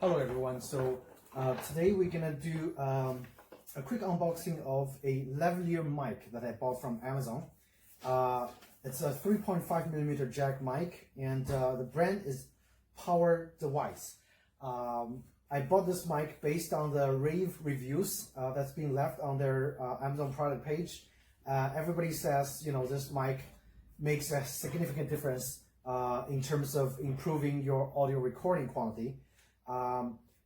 Hello everyone, so today we're gonna do a quick unboxing of a lavalier mic that I bought from Amazon. It's a 3.5mm jack mic, and the brand is PowerDeWise. I bought this mic based on the rave reviews that's being left on their Amazon product page. Everybody says, you know, this mic makes a significant difference in terms of improving your audio recording quality.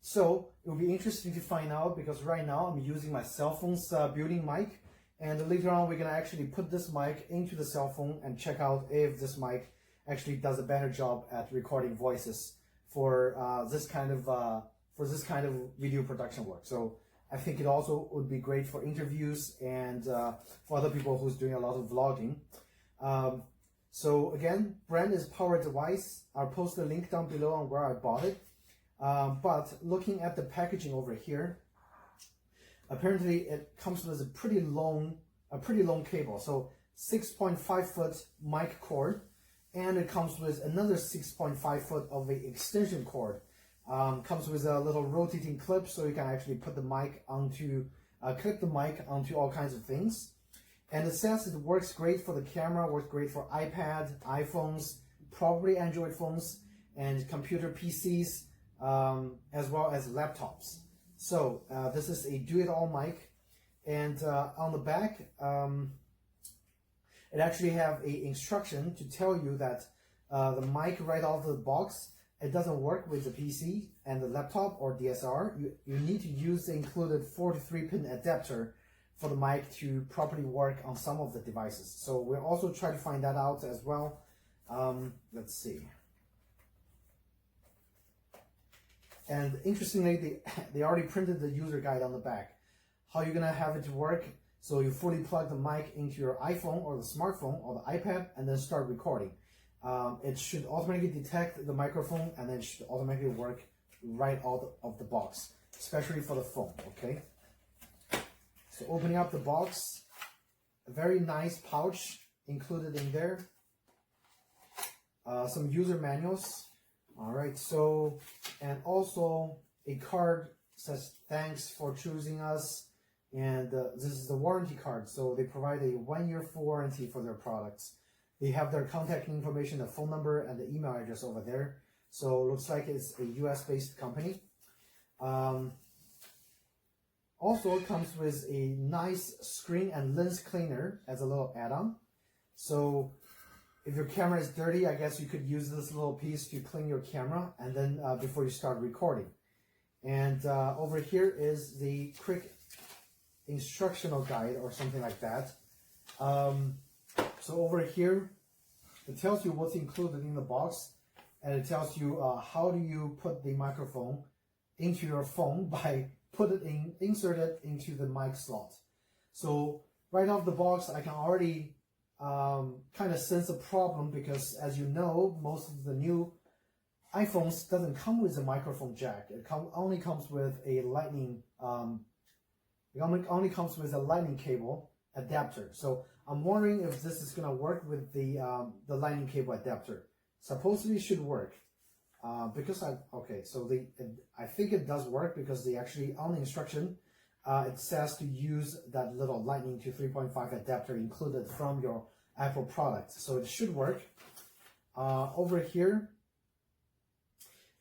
So it will be interesting to find out, because right now I'm using my cell phone's built-in mic, and later on we're gonna actually put this mic into the cell phone and check out if this mic actually does a better job at recording voices for this kind of video production work. So I think it also would be great for interviews and for other people who's doing a lot of vlogging. So again, brand is PowerDeWise. I'll post the link down below on where I bought it. But looking at the packaging over here, apparently it comes with a pretty long cable. So 6.5 foot mic cord, and it comes with another 6.5 foot of the extension cord. Comes with a little rotating clip, so you can actually put the mic onto, clip the mic onto all kinds of things. And it says it works great for the camera, works great for iPad, iPhones, probably Android phones, and computer PCs, as well as laptops. So this is a do-it-all mic, and on the back it actually have a instruction to tell you that the mic right off the box, it doesn't work with the PC and the laptop or DSLR. You need to use the included 43-pin adapter for the mic to properly work on some of the devices. So we'll also try to find that out as well. Let's see. And interestingly, they already printed the user guide on the back. How you're gonna have it work. So you fully plug the mic into your iPhone or the smartphone or the iPad and then start recording. It should automatically detect the microphone, and then it should automatically work right out of the box, especially for the phone, okay? So opening up the box, a very nice pouch included in there. Some user manuals. All right, so, and also a card says thanks for choosing us, and this is the warranty card. So they provide a 1-year full warranty for their products. They have their contact information, the phone number, and the email address over there. So it looks like it's a US-based company. Also, it comes with a nice screen and lens cleaner as a little add-on. So if your camera is dirty, I guess you could use this little piece to clean your camera, and then before you start recording. And over here is the quick instructional guide or something like that. So over here, it tells you what's included in the box, and it tells you how do you put the microphone into your phone by insert it into the mic slot. So right off the box, I can already kind of sense a problem, because as you know, most of the new iPhones doesn't come with a microphone jack. It only comes with a lightning cable adapter. So I'm wondering if this is going to work with the lightning cable adapter. Supposedly it should work, because I think it does work, because they actually, on the instruction, it says to use that little lightning to 3.5 adapter included from your Apple product. So it should work. Over here,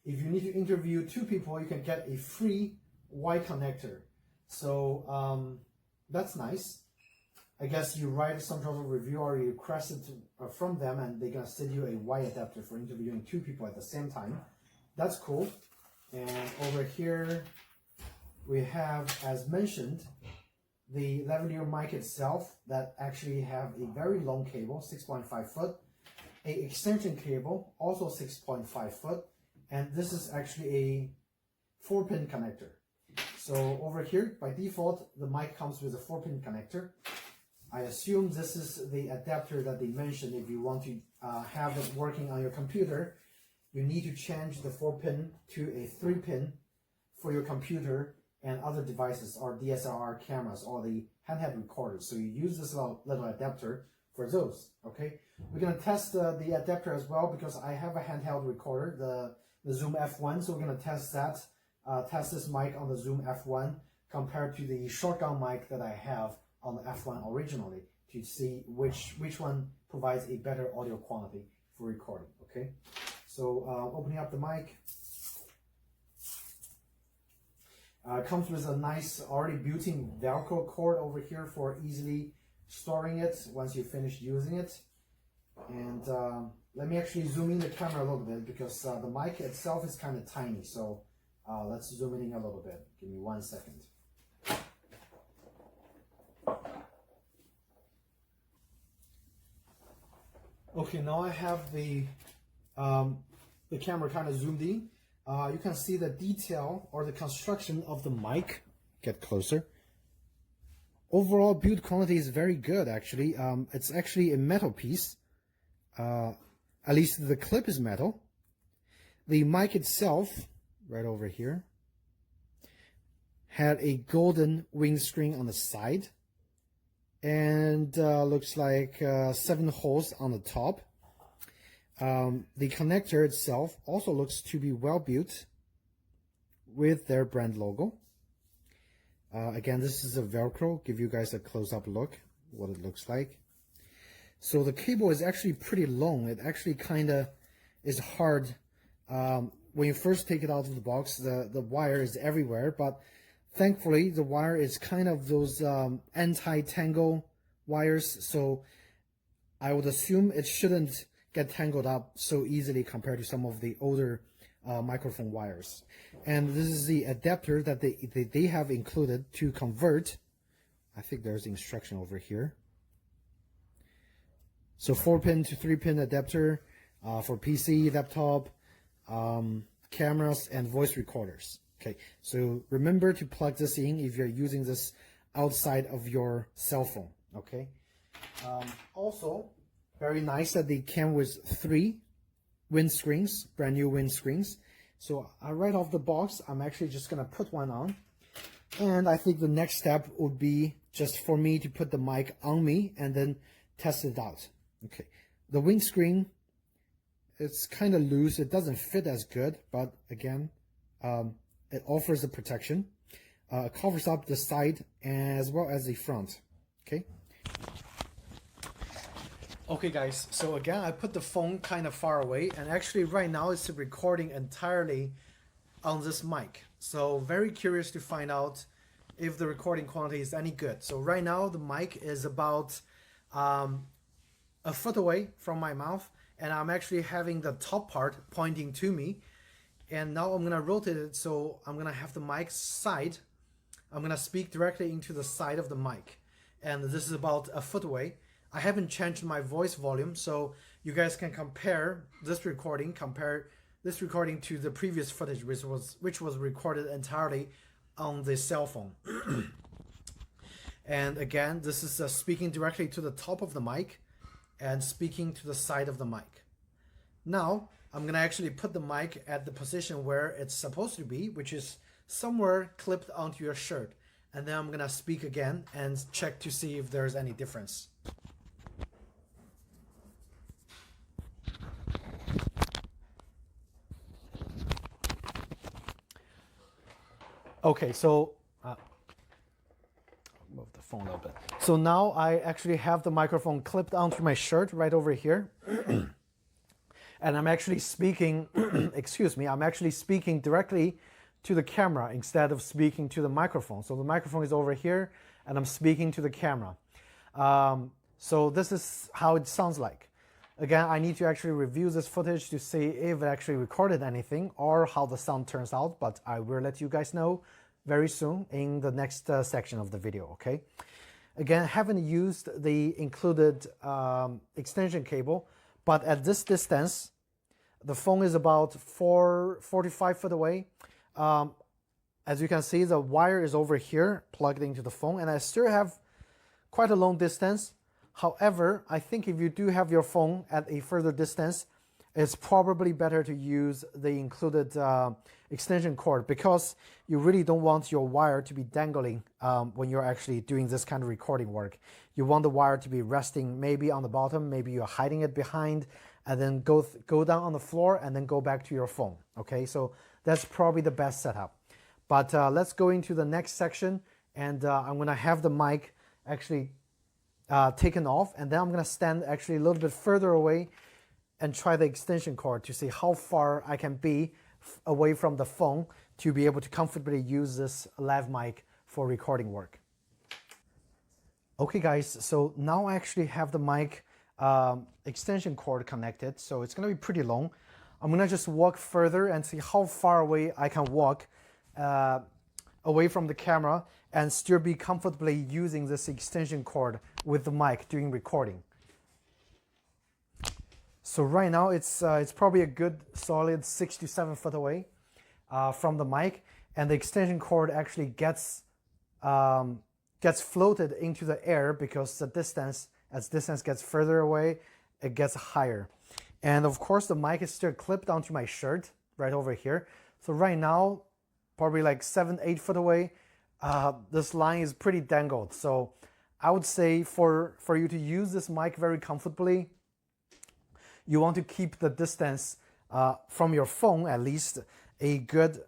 if you need to interview 2 people, you can get a free Y connector. So that's nice. I guess you write some sort of review or you request it from them, and they're gonna send you a Y adapter for interviewing 2 people at the same time. That's cool. And over here we have, as mentioned, the lavalier mic itself that actually have a very long cable, 6.5 foot, a extension cable, also 6.5 foot, and this is actually a 4-pin connector. So over here, by default, the mic comes with a 4-pin connector. I assume this is the adapter that they mentioned. If you want to have it working on your computer, you need to change the 4-pin to a 3-pin for your computer and other devices, or DSLR cameras, or the handheld recorders. So you use this little adapter for those, okay? We're gonna test the adapter as well, because I have a handheld recorder, the Zoom F1, so we're gonna test that test this mic on the Zoom F1 compared to the shotgun mic that I have on the F1 originally to see which one provides a better audio quality for recording. Okay, so opening up the mic. Comes with a nice already built-in Velcro cord over here for easily storing it once you finish using it. And let me actually zoom in the camera a little bit because the mic itself is kind of tiny. So let's zoom in a little bit. Give me 1 second. Okay, now I have the camera kind of zoomed in. You can see the detail or the construction of the mic. Get closer. Overall build quality is very good actually. It's actually a metal piece. At least the clip is metal. The mic itself, right over here, had a golden windscreen on the side. And looks like 7 holes on the top. The connector itself also looks to be well built with their brand logo. Again, this is a Velcro. Give you guys a close-up look what it looks like. So the cable is actually pretty long. It actually kind of is hard when you first take it out of the box. The wire is everywhere, but thankfully the wire is kind of those anti-tangle wires, so I would assume it shouldn't get tangled up so easily compared to some of the older microphone wires. And this is the adapter that they have included to convert. I think there's the instruction over here. So 4-pin to 3-pin adapter for PC, laptop, cameras, and voice recorders. Okay, so remember to plug this in if you're using this outside of your cell phone. Okay. Also, very nice that they came with 3 windscreens, brand new windscreens. So right off the box, I'm actually just gonna put one on. And I think the next step would be just for me to put the mic on me and then test it out. Okay, the windscreen, it's kind of loose. It doesn't fit as good, but again, it offers the protection. Covers up the side as well as the front. Okay. Okay guys, so again, I put the phone kind of far away, and actually right now it's recording entirely on this mic. So very curious to find out if the recording quality is any good. So right now the mic is about a foot away from my mouth, and I'm actually having the top part pointing to me. And now I'm gonna rotate it, so I'm gonna have the mic side. I'm gonna speak directly into the side of the mic, and this is about a foot away. I haven't changed my voice volume, so you guys can compare this recording to the previous footage, which was recorded entirely on the cell phone. And again, this is speaking directly to the top of the mic and speaking to the side of the mic. Now I'm gonna actually put the mic at the position where it's supposed to be, which is somewhere clipped onto your shirt, and then I'm gonna speak again and check to see if there's any difference. Okay, so move the phone a little bit. So now I actually have the microphone clipped onto my shirt right over here. And I'm actually speaking, excuse me, I'm actually speaking directly to the camera instead of speaking to the microphone. So the microphone is over here and I'm speaking to the camera. So this is how it sounds like. Again, I need to actually review this footage to see if it actually recorded anything or how the sound turns out, but I will let you guys know very soon in the next section of the video, okay? Again, I haven't used the included extension cable, but at this distance, the phone is about 45 feet away. As you can see, the wire is over here plugged into the phone, and I still have quite a long distance. However, I think if you do have your phone at a further distance, it's probably better to use the included extension cord, because you really don't want your wire to be dangling when you're actually doing this kind of recording work. You want the wire to be resting maybe on the bottom, maybe you're hiding it behind, and then go down on the floor and then go back to your phone. Okay, so that's probably the best setup. But let's go into the next section, and I'm going to have the mic actually taken off, and then I'm going to stand actually a little bit further away and try the extension cord to see how far I can be away from the phone to be able to comfortably use this lav mic for recording work. Okay guys, so now I actually have the mic extension cord connected, so it's going to be pretty long. I'm going to just walk further and see how far away I can walk away from the camera and still be comfortably using this extension cord with the mic during recording. So right now it's probably a good solid 6 to 7 foot away from the mic, and the extension cord actually gets floated into the air because the distance, as distance gets further away, it gets higher. And of course the mic is still clipped onto my shirt right over here. So right now, probably like 7-8 foot away, this line is pretty dangled. So I would say for you to use this mic very comfortably, you want to keep the distance from your phone at least a good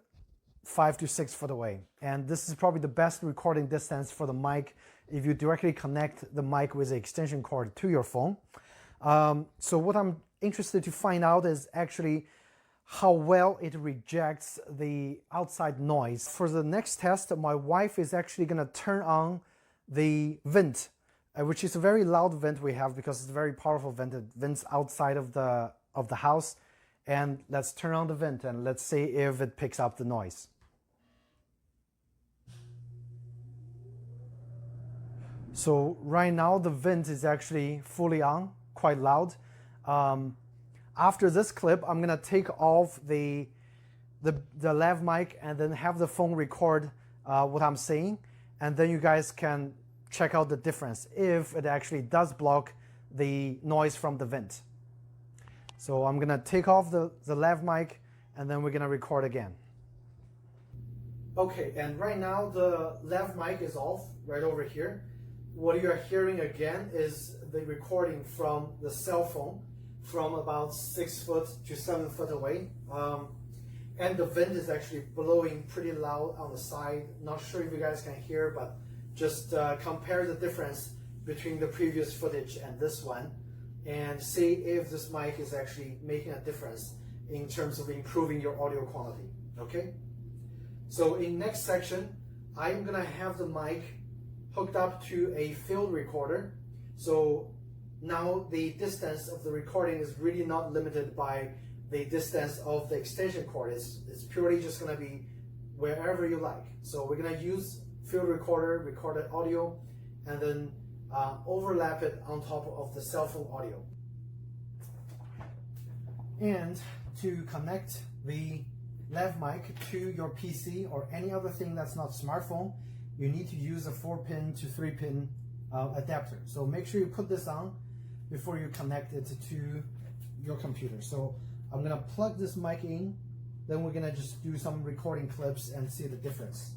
5 to 6 foot away. And this is probably the best recording distance for the mic if you directly connect the mic with the extension cord to your phone. So what I'm interested to find out is actually how well it rejects the outside noise. For the next test, my wife is actually going to turn on the vent, which is a very loud vent we have because it's a very powerful vent. It vents outside of the house. And let's turn on the vent and let's see if it picks up the noise. So right now the vent is actually fully on, quite loud. After this clip, I'm gonna take off the lav mic and then have the phone record what I'm saying, and then you guys can check out the difference if it actually does block the noise from the vent. So I'm gonna take off the lav mic and then we're gonna record again. Okay, and right now the lav mic is off right over here. What you are hearing again is the recording from the cell phone from about 6 foot to 7 foot away. And the vent is actually blowing pretty loud on the side. Not sure if you guys can hear, but just compare the difference between the previous footage and this one and see if this mic is actually making a difference in terms of improving your audio quality, okay? So in next section, I'm gonna have the mic hooked up to a field recorder. So now the distance of the recording is really not limited by the distance of the extension cord. It's purely just gonna be wherever you like. So we're gonna use field recorder, recorded audio, and then overlap it on top of the cell phone audio. And to connect the lav mic to your PC or any other thing that's not smartphone, you need to use a 4-pin to 3-pin adapter. So make sure you put this on before you connect it to your computer. So I'm gonna plug this mic in, then we're gonna just do some recording clips and see the difference.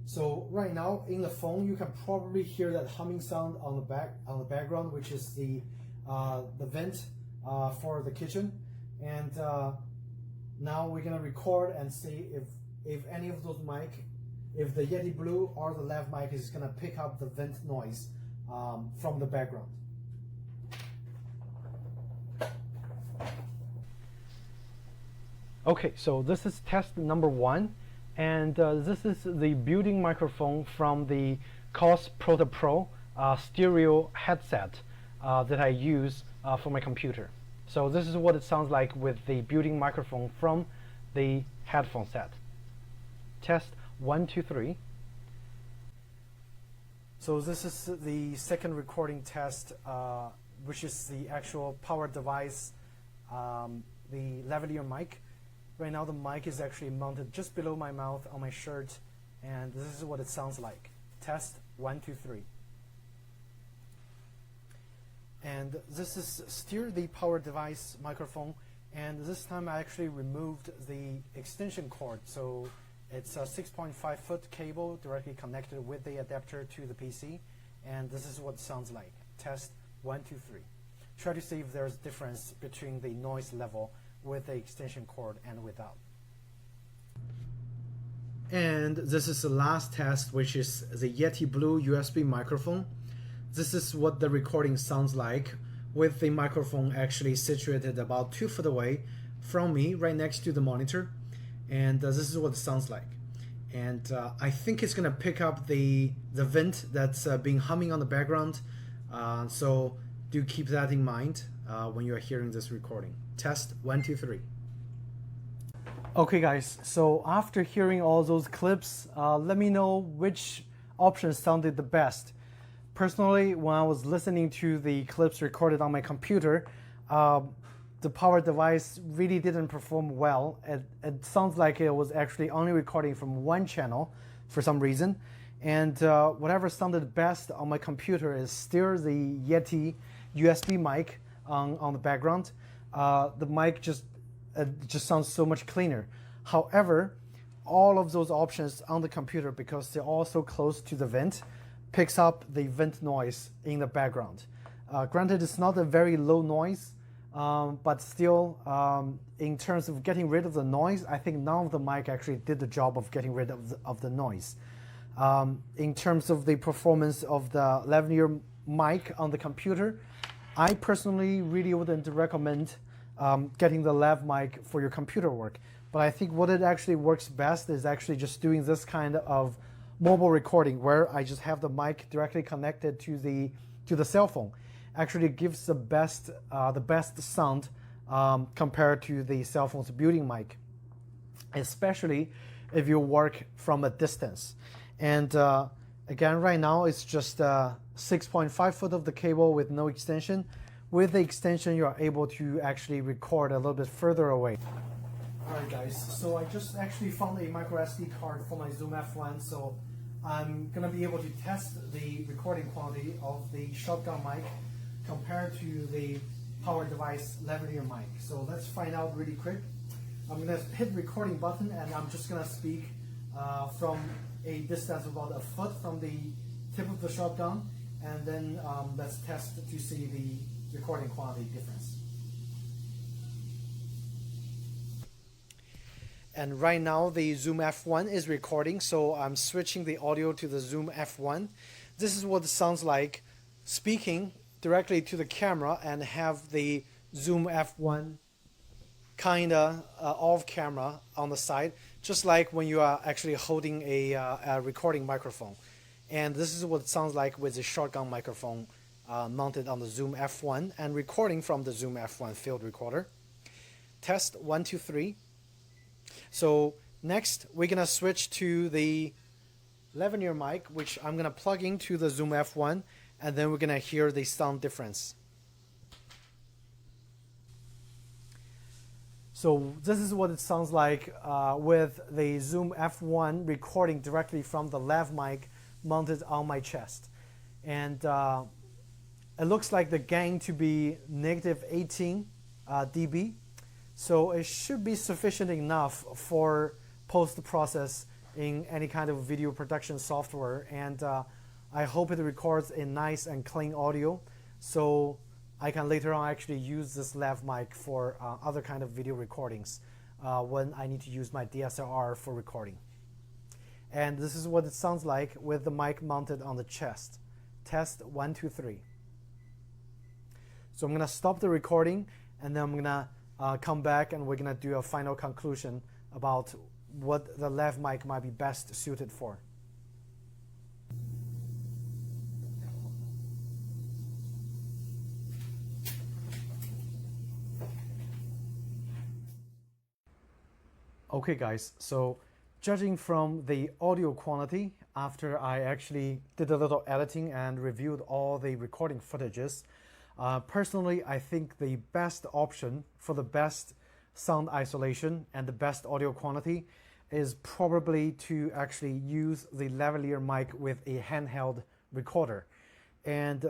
So right now in the phone, you can probably hear that humming sound on the background, which is the vent for the kitchen. And now we're gonna record and see if any of those mic, if the Yeti Blue or the lav mic is gonna pick up the vent noise from the background. Okay, so this is test number 1, and this is the built-in microphone from the COS Proto Pro stereo headset that I use for my computer. So this is what it sounds like with the built-in microphone from the headphone set. Test 1, 2, 3. So this is the second recording test, which is the actual PowerDeWise, the lavalier mic. Right now the mic is actually mounted just below my mouth on my shirt, and this is what it sounds like. Test 1, 2, 3. And this is still the PowerDeWise microphone, and this time I actually removed the extension cord. So it's a 6.5 foot cable directly connected with the adapter to the PC, and this is what it sounds like. Test 1, 2, 3. Try to see if there's a difference between the noise level with the extension cord and without. And this is the last test, which is the Yeti Blue USB microphone. This is what the recording sounds like with the microphone actually situated about 2 feet away from me, right next to the monitor. And this is what it sounds like. And I think it's gonna pick up the vent that's being humming on the background. So do keep that in mind when you are hearing this recording. Test 1, 2, 3. Okay guys, so after hearing all those clips, let me know which option sounded the best. Personally, when I was listening to the clips recorded on my computer, the PowerDeWise really didn't perform well. It sounds like it was actually only recording from one channel for some reason. And whatever sounded best on my computer is still the Yeti USB mic on the background. The mic just sounds so much cleaner. However, all of those options on the computer, because they're all so close to the vent, picks up the vent noise in the background. Granted, it's not a very low noise, but still, in terms of getting rid of the noise, I think none of the mic actually did the job of getting rid of the noise. In terms of the performance of the lavalier mic on the computer, I personally really wouldn't recommend getting the lav mic for your computer work. But I think what it actually works best is actually just doing this kind of mobile recording where I just have the mic directly connected to the cell phone. Actually gives the best sound compared to the cell phone's built-in mic, especially if you work from a distance. And again, right now it's just 6.5 foot of the cable with no extension. With the extension, you are able to actually record a little bit further away. Alright guys, so I just actually found a micro SD card for my Zoom F1, so I'm going to be able to test the recording quality of the shotgun mic compared to the PowerDeWise lavalier mic. So let's find out really quick. I'm going to hit recording button and I'm just going to speak from a distance of about a foot from the tip of the shotgun, and then let's test to see the recording quality difference. And right now the Zoom F1 is recording, so I'm switching the audio to the Zoom F1. This is what it sounds like speaking directly to the camera and have the Zoom F1 kinda off camera on the side, just like when you are actually holding a recording microphone. And this is what it sounds like with the shotgun microphone mounted on the Zoom F1 and recording from the Zoom F1 field recorder. Test 1, 2, 3. So next we're gonna switch to the lavalier mic, which I'm gonna plug into the Zoom F1, and then we're gonna hear the sound difference. So this is what it sounds like with the Zoom F1 recording directly from the lav mic mounted on my chest. And it looks like the gain to be negative 18 dB. So it should be sufficient enough for post-process in any kind of video production software. And I hope it records a nice and clean audio, so I can later on actually use this lav mic for other kind of video recordings when I need to use my DSLR for recording. And this is what it sounds like with the mic mounted on the chest. Test 1, 2, 3. So I'm gonna stop the recording, and then I'm gonna come back and we're gonna do a final conclusion about what the lav mic might be best suited for. Okay guys, so judging from the audio quality, after I actually did a little editing and reviewed all the recording footages, personally I think the best option for the best sound isolation and the best audio quality is probably to actually use the lavalier mic with a handheld recorder. And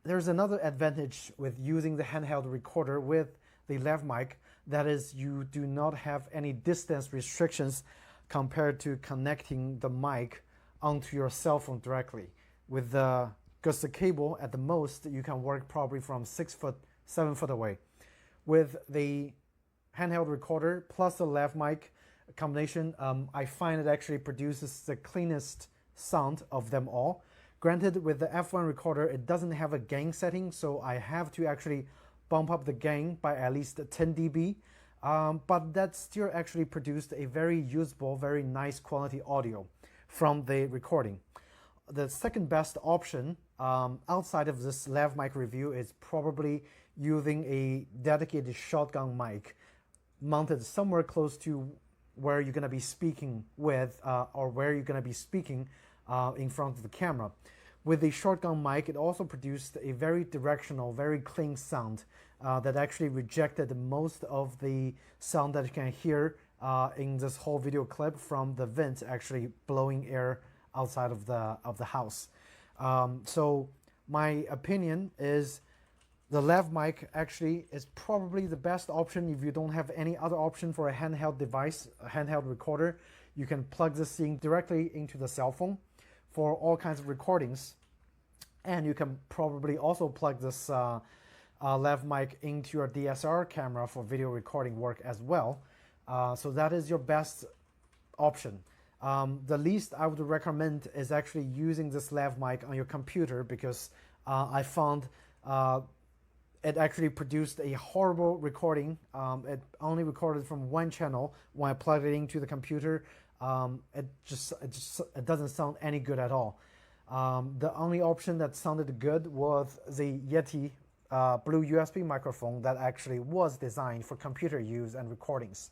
there's another advantage with using the handheld recorder with the lav mic, that is, you do not have any distance restrictions compared to connecting the mic onto your cell phone directly. With because the cable at the most you can work probably from 6 foot, 7 foot away. With the handheld recorder plus the lav mic, combination. I find it actually produces the cleanest sound of them all. Granted, with the F1 recorder, it doesn't have a gain setting, so I have to actually bump up the gain by at least 10 dB. But that still actually produced a very usable, very nice quality audio from the recording. The second best option outside of this lav mic review is probably using a dedicated shotgun mic mounted somewhere close to where you're going to be speaking with or where you're going to be speaking in front of the camera. With the shotgun mic, it also produced a very directional, very clean sound that actually rejected most of the sound that you can hear in this whole video clip from the vent actually blowing air outside of the house. So my opinion is the lav mic actually is probably the best option if you don't have any other option for a handheld device, a handheld recorder. You can plug this thing directly into the cell phone for all kinds of recordings, and you can probably also plug this lav mic into your DSLR camera for video recording work as well. So that is your best option. The least I would recommend is actually using this lav mic on your computer, because I found it actually produced a horrible recording. It only recorded from one channel. When I plugged it into the computer, it doesn't sound any good at all. The only option that sounded good was the Yeti Blue USB microphone that actually was designed for computer use and recordings.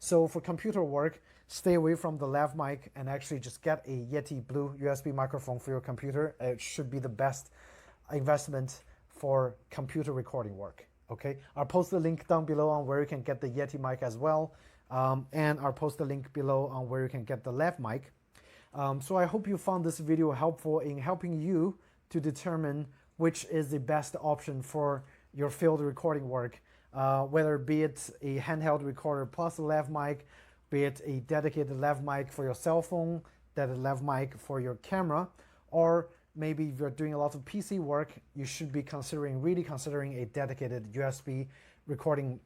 So for computer work, stay away from the lav mic and actually just get a Yeti Blue USB microphone for your computer. It should be the best investment for computer recording work. Okay, I'll post the link down below on where you can get the Yeti mic as well, and I'll post the link below on where you can get the lav mic. So I hope you found this video helpful in helping you to determine which is the best option for your field recording work, whether be it a handheld recorder plus a lav mic, be it a dedicated lav mic for your cell phone, dedicated lav mic for your camera, or maybe if you're doing a lot of PC work, you should be really considering a dedicated USB recording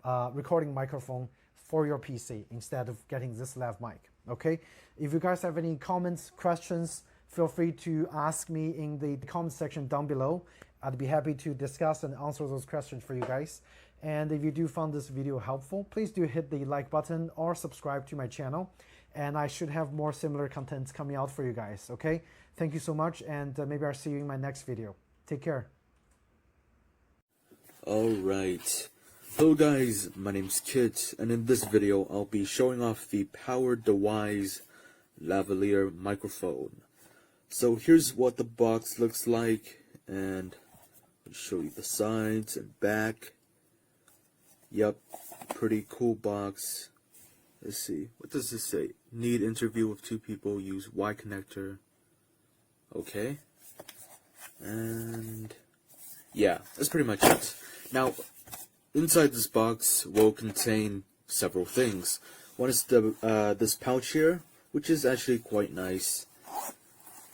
microphone for your PC instead of getting this lav mic. Okay, if you guys have any comments, questions, feel free to ask me in the comment section down below. I'd be happy to discuss and answer those questions for you guys. And if you do find this video helpful, please do hit the like button or subscribe to my channel. And I should have more similar contents coming out for you guys. Okay, thank you so much, and maybe I'll see you in my next video. Take care. Alright, hello guys, my name's Kit, and in this video I'll be showing off the PowerDeWise Lavalier microphone. So here's what the box looks like, and I'll show you the sides and back. Yep, pretty cool box. Let's see, what does this say? Need interview with 2 people, use Y connector. Okay, and yeah, that's pretty much it. Now, inside this box will contain several things. One is the this pouch here, which is actually quite nice,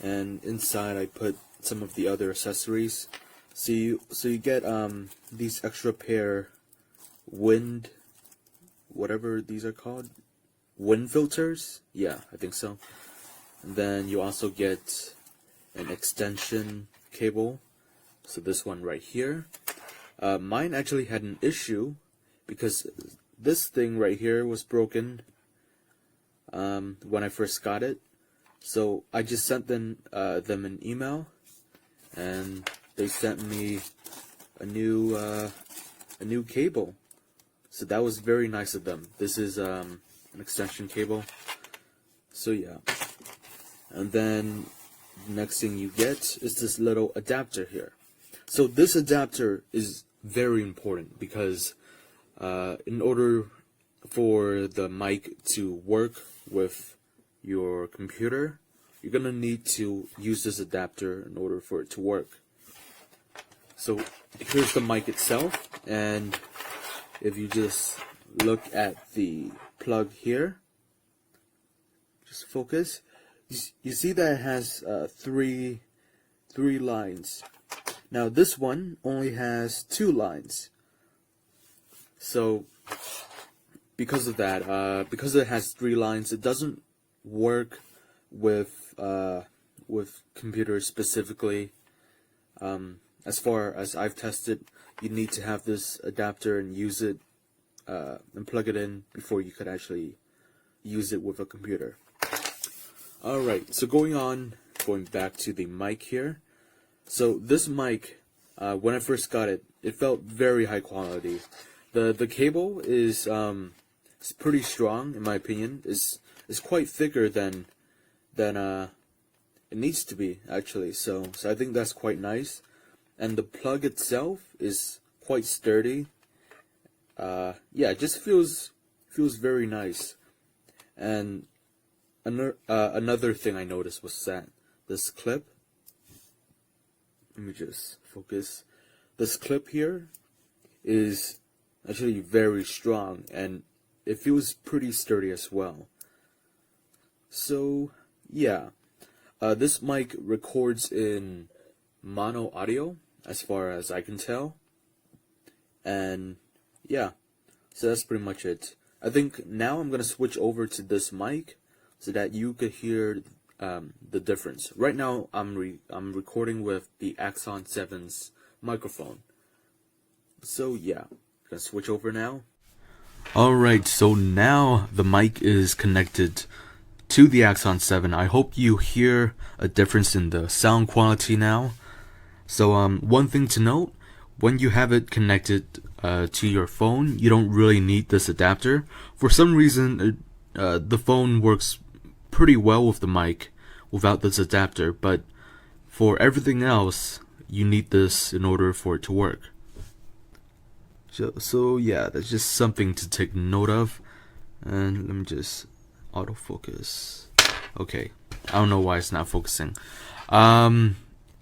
and inside I put some of the other accessories. So you get these extra pair whatever these are called, wind filters. Yeah, I think so. And then you also get an extension cable. So this one right here. Mine actually had an issue because this thing right here was broken when I first got it. So I just sent them an email, and they sent me a new cable. So that was very nice of them. This is an extension cable. So yeah. And then the next thing you get is this little adapter here. So this adapter is very important because in order for the mic to work with your computer, you're gonna need to use this adapter in order for it to work. So here's the mic itself, and if you just look at the plug here, just focus, you see that it has three lines. Now this one only has 2 lines. So because of that, because it has 3 lines, it doesn't work with computers specifically. As far as I've tested, you need to have this adapter and use it and plug it in before you could actually use it with a computer. Alright, so going back to the mic here. So this mic, when I first got it, it felt very high quality. The cable is pretty strong in my opinion. It's quite thicker than it needs to be actually. So I think that's quite nice. And the plug itself is quite sturdy. Yeah, it just feels very nice. And another thing I noticed was that this clip, let me just focus, this clip here is actually very strong and it feels pretty sturdy as well. So yeah, this mic records in mono audio as far as I can tell, and yeah, so that's pretty much it. I think now I'm gonna switch over to this mic so that you could hear the difference. Right now I'm recording with the Axon 7's microphone. So yeah, I'm gonna switch over now. Alright, so now the mic is connected to the Axon 7. I hope you hear a difference in the sound quality now. So one thing to note, when you have it connected to your phone, you don't really need this adapter. For some reason, the phone works pretty well with the mic without this adapter, but for everything else, you need this in order for it to work. So yeah, that's just something to take note of. And let me just autofocus. Okay, I don't know why it's not focusing.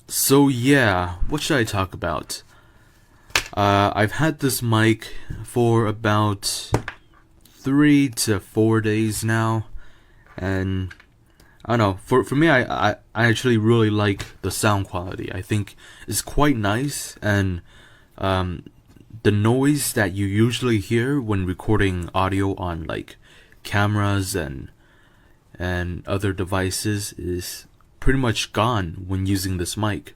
So yeah, what should I talk about? I've had this mic for about 3 to 4 days now, and I don't know, for me, I actually really like the sound quality. I think it's quite nice, and the noise that you usually hear when recording audio on like cameras and other devices is pretty much gone when using this mic.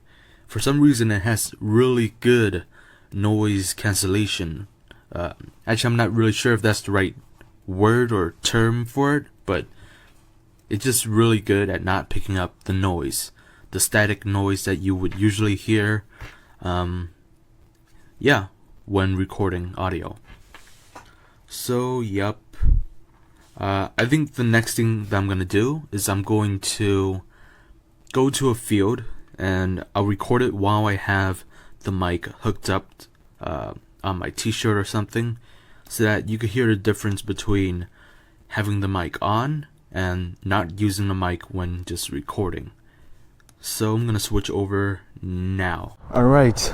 For some reason, it has really good noise cancellation. Actually, I'm not really sure if that's the right word or term for it, but it's just really good at not picking up the noise, the static noise that you would usually hear, yeah, when recording audio. So, yep. I think the next thing that I'm gonna do is I'm going to go to a field and I'll record it while I have the mic hooked up on my t-shirt or something, so that you could hear the difference between having the mic on and not using the mic when just recording. So I'm gonna switch over now. Alright,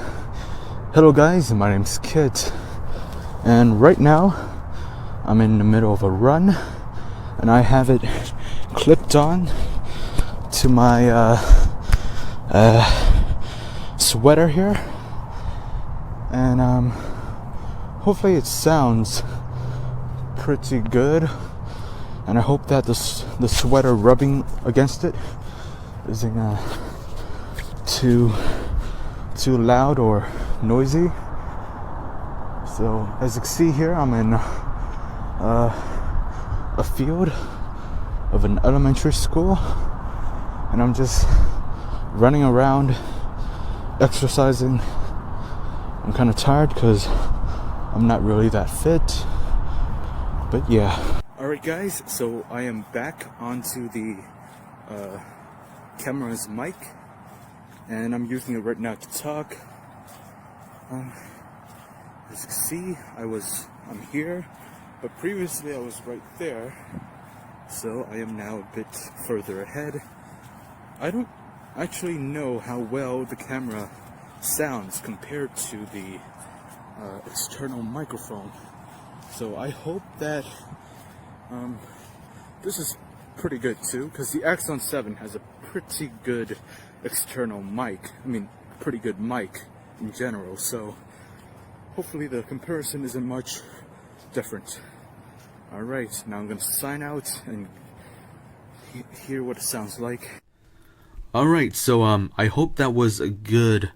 hello guys, my name's Kit, and right now I'm in the middle of a run and I have it clipped on to my sweater here, and hopefully it sounds pretty good, and I hope that the sweater rubbing against it isn't too loud or noisy. So as you can see here, I'm in a field of an elementary school, and I'm just running around exercising. I'm kind of tired because I'm not really that fit, but yeah. Alright guys, so I am back onto the camera's mic, and I'm using it right now to talk. As you can see, I'm here, but previously I was right there, so I am now a bit further ahead. I don't actually know how well the camera sounds compared to the external microphone, so I hope that this is pretty good too, because the Axon 7 has a pretty good external mic. I mean, pretty good mic in general, so hopefully the comparison isn't much different. Alright, now I'm gonna sign out and hear what it sounds like. Alright, so I hope that was a good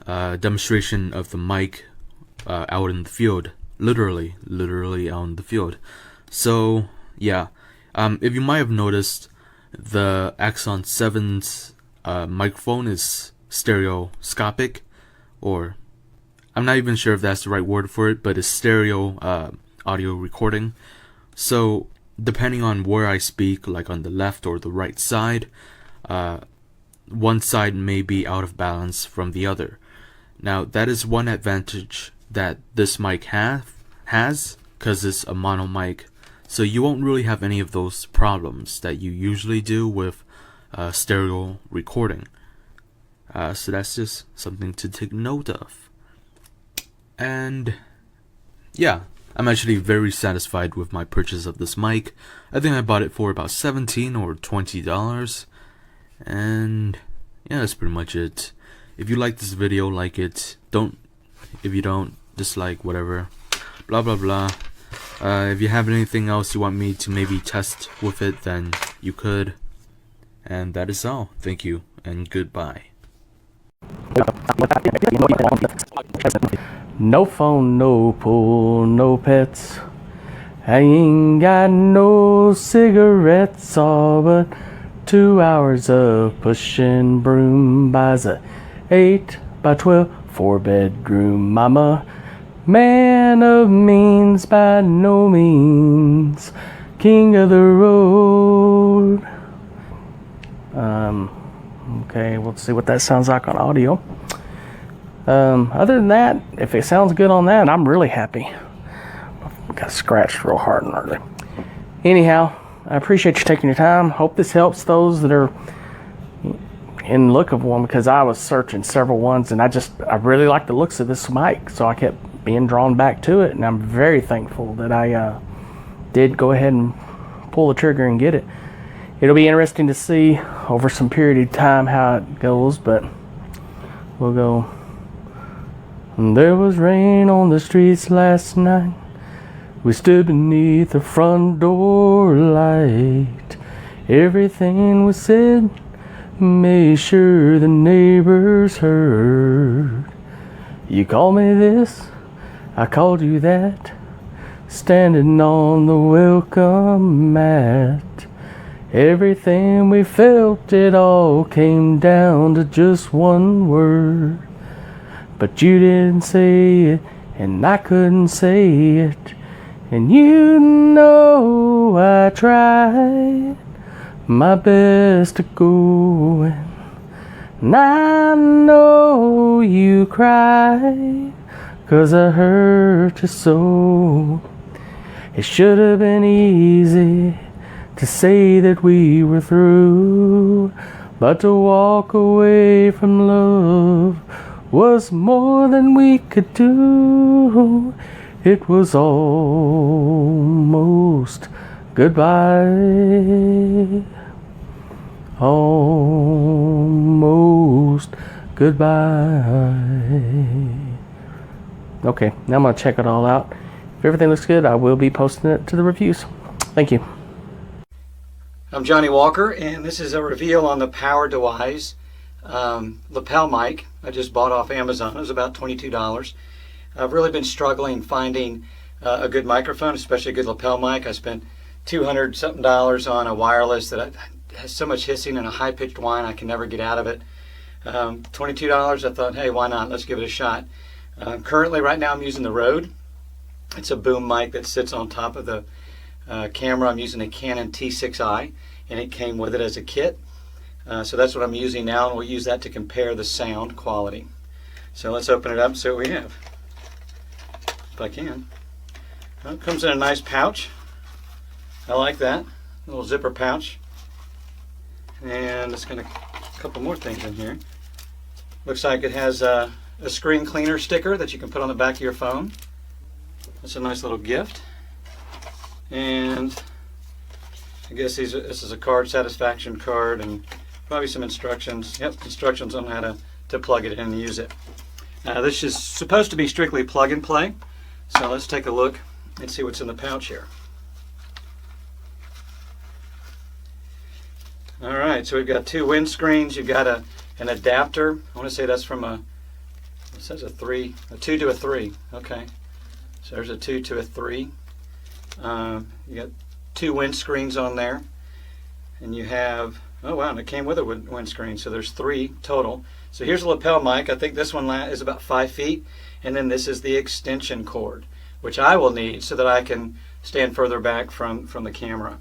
demonstration of the mic out in the field. Literally out in the field. So yeah, if you might have noticed, the Axon 7's microphone is stereoscopic, or I'm not even sure if that's the right word for it, but it's stereo audio recording. So depending on where I speak, like on the left or the right side, one side may be out of balance from the other. Now that is one advantage that this mic has, because it's a mono mic, so you won't really have any of those problems that you usually do with stereo recording. So that's just something to take note of. And yeah, I'm actually very satisfied with my purchase of this mic. I think I bought it for about $17 or $20. And yeah, that's pretty much it. If you like this video, like it. If you don't, dislike, whatever. Blah blah blah. If you have anything else you want me to maybe test with it, then you could. And that is all. Thank you and goodbye. No phone, no pool, no pets. I ain't got no cigarettes, all but 2 hours of pushing broom. Buys a 8 by 12 4-bedroom. I'm a man of means, by no means king of the road. Okay, we'll see what that sounds like on audio. Other than that, if it sounds good on that, I'm really happy. Got scratched real hard and early. Anyhow, I appreciate you taking your time. Hope this helps those that are in look of one, because I was searching several ones and I really like the looks of this mic, so I kept being drawn back to it, and I'm very thankful that I did go ahead and pull the trigger and get it. It'll be interesting to see over some period of time how it goes, but we'll go. There was rain on the streets last night. We stood beneath the front door light. Everything was said, made sure the neighbors heard. You called me this, I called you that, standing on the welcome mat. Everything we felt, it all came down to just one word. But you didn't say it, and I couldn't say it. And you know I tried my best to go in. And I know you cried, 'cause I hurt you so. It should have been easy to say that we were through, but to walk away from love was more than we could do. It was almost goodbye. Almost goodbye. Okay, now I'm going to check it all out. If everything looks good, I will be posting it to the reviews. Thank you. I'm Johnny Walker, and this is a reveal on the PowerDeWise lapel mic I just bought off Amazon. It was about $22. I've really been struggling finding a good microphone, especially a good lapel mic. I spent $200 something on a wireless that has so much hissing and a high-pitched whine I can never get out of it. $22, I thought, hey, why not? Let's give it a shot. Currently, right now, I'm using the Rode. It's a boom mic that sits on top of the camera. I'm using a Canon T6i, and it came with it as a kit. So that's what I'm using now, and we'll use that to compare the sound quality. So let's open it up and see what we have, if I can. Well, it comes in a nice pouch. I like that, a little zipper pouch. And it's got a couple more things in here. Looks like it has a screen cleaner sticker that you can put on the back of your phone. That's a nice little gift. And I guess this is a card, satisfaction card, and probably some instructions. Yep, instructions on how to plug it in and use it. This is supposed to be strictly plug and play. So let's take a look and see what's in the pouch here. All right, so we've got two windscreens. You've got an adapter. I want to say that's from it says a 2 to a 3. Okay, so there's a 2 to a 3. You got two windscreens on there, and you have, oh wow, and it came with a windscreen, so there's 3 total. So here's a lapel mic. I think this one is about 5 feet, and then this is the extension cord, which I will need so that I can stand further back from the camera.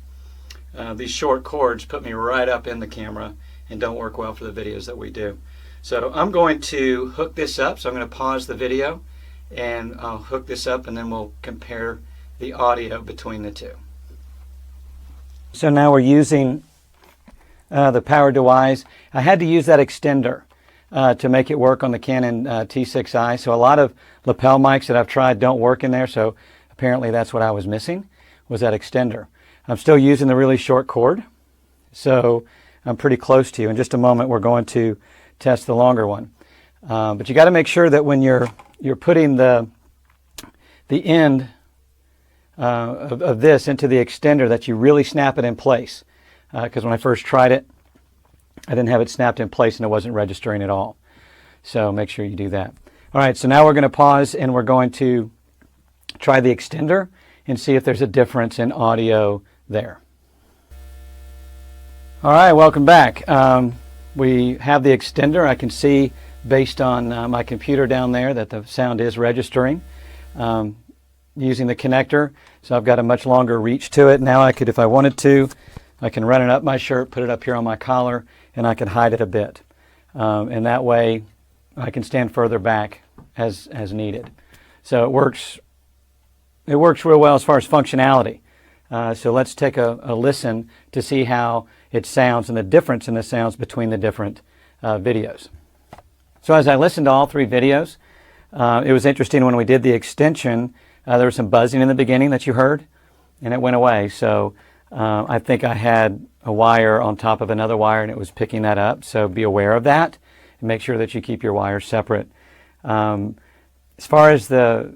These short cords put me right up in the camera and don't work well for the videos that we do. So I'm going to hook this up. So I'm going to pause the video and I'll hook this up, and then we'll compare the audio between the two. So now we're using the PowerDeWise. I had to use that extender to make it work on the Canon T6i. So a lot of lapel mics that I've tried don't work in there. So apparently that's what I was missing, was that extender. I'm still using the really short cord, so I'm pretty close to you. In just a moment, we're going to test the longer one. But you got to make sure that when you're putting the end of this into the extender, that you really snap it in place. Because when I first tried it, I didn't have it snapped in place and it wasn't registering at all. So make sure you do that. All right, so now we're going to pause and we're going to try the extender and see if there's a difference in audio there. All right, welcome back. We have the extender. I can see based on my computer down there that the sound is registering using the connector. So I've got a much longer reach to it. Now I could, if I wanted to, I can run it up my shirt, put it up here on my collar, and I can hide it a bit. And that way I can stand further back as needed. So it works real well as far as functionality. So let's take a listen to see how it sounds and the difference in the sounds between the different videos. So as I listened to all 3 videos, it was interesting when we did the extension, there was some buzzing in the beginning that you heard, and it went away. So I think I had a wire on top of another wire and it was picking that up. So be aware of that and make sure that you keep your wires separate. As far as the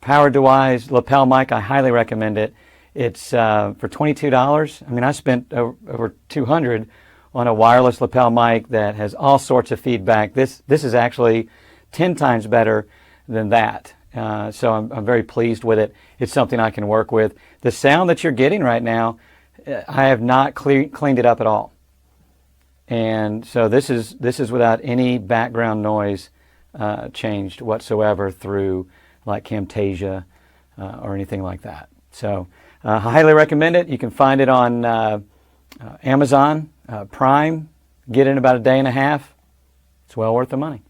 PowerDeWise lapel mic, I highly recommend it. It's for $22. I mean, I spent over $200 on a wireless lapel mic that has all sorts of feedback. This is actually 10 times better than that. So I'm very pleased with it. It's something I can work with. The sound that you're getting right now, I have not cleaned it up at all. And so this is without any background noise changed whatsoever through like Camtasia or anything like that. So I highly recommend it. You can find it on Amazon Prime. Get it in about a day and a half. It's well worth the money.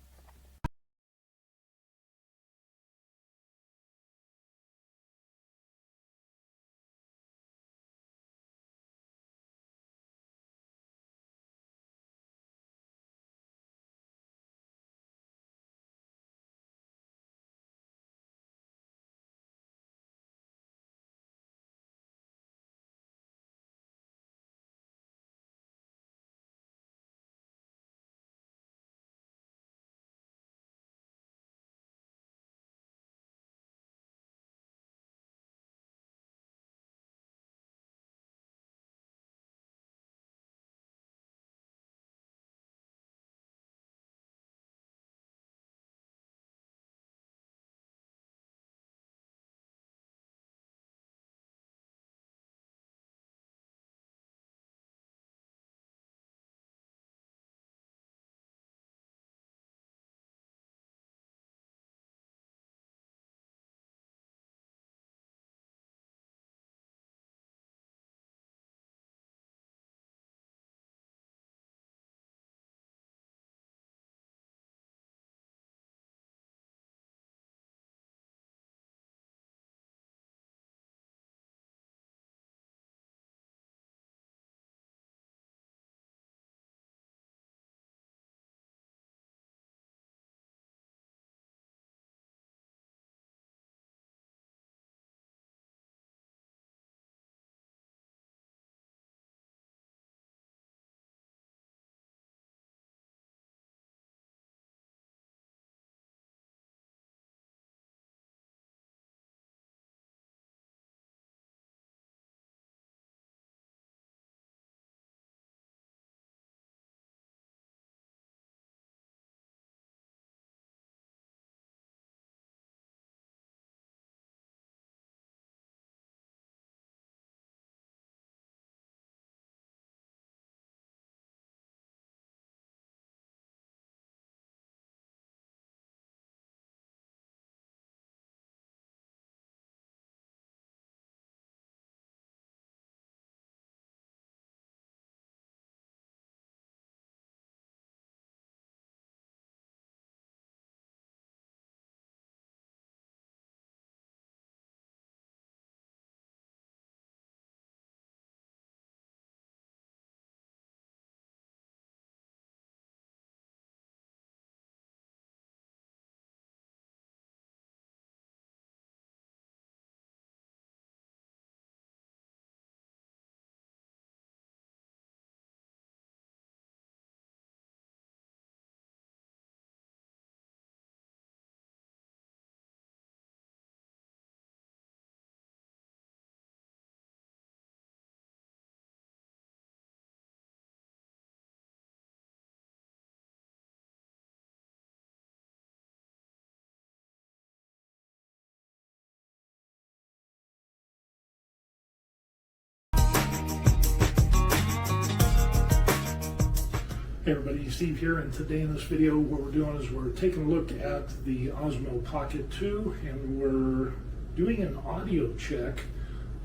Hey everybody, Steve here, and today in this video what we're doing is we're taking a look at the Osmo Pocket 2 and we're doing an audio check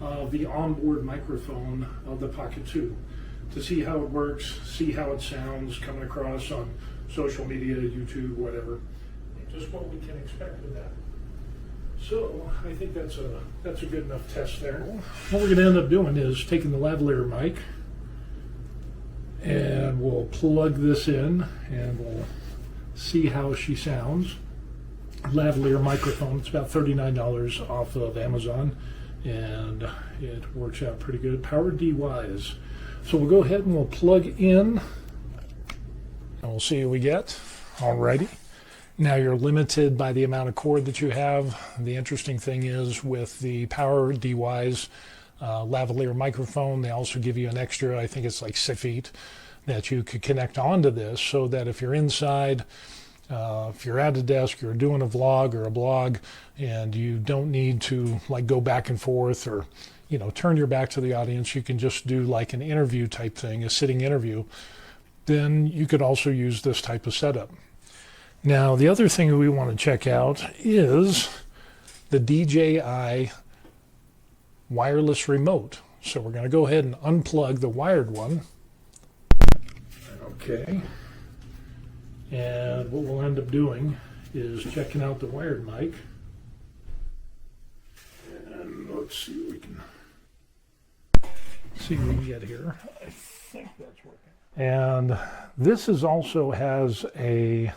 of the onboard microphone of the Pocket 2 to see how it works, see how it sounds coming across on social media, YouTube, whatever, and just what we can expect with that. So I think that's a good enough test there. What we're going to end up doing is taking the lavalier mic and we'll plug this in and we'll see how she sounds. Lavalier microphone, it's about $39 off of Amazon and it works out pretty good. PowerDeWise. So we'll go ahead and we'll plug in and we'll see what we get. Alrighty. Now you're limited by the amount of cord that you have. The interesting thing is with the PowerDeWise lavalier microphone, they also give you an extra, I think it's like 6 feet, that you could connect onto this so that if you're inside, if you're at a desk, you're doing a vlog or a blog, and you don't need to like go back and forth or turn your back to the audience, you can just do like an interview type thing, a sitting interview, then you could also use this type of setup. Now the other thing we want to check out is the DJI wireless remote. So we're going to go ahead and unplug the wired one. Okay. And what we'll end up doing is checking out the wired mic. And let's see what we can get here. I think that's working. And this also has a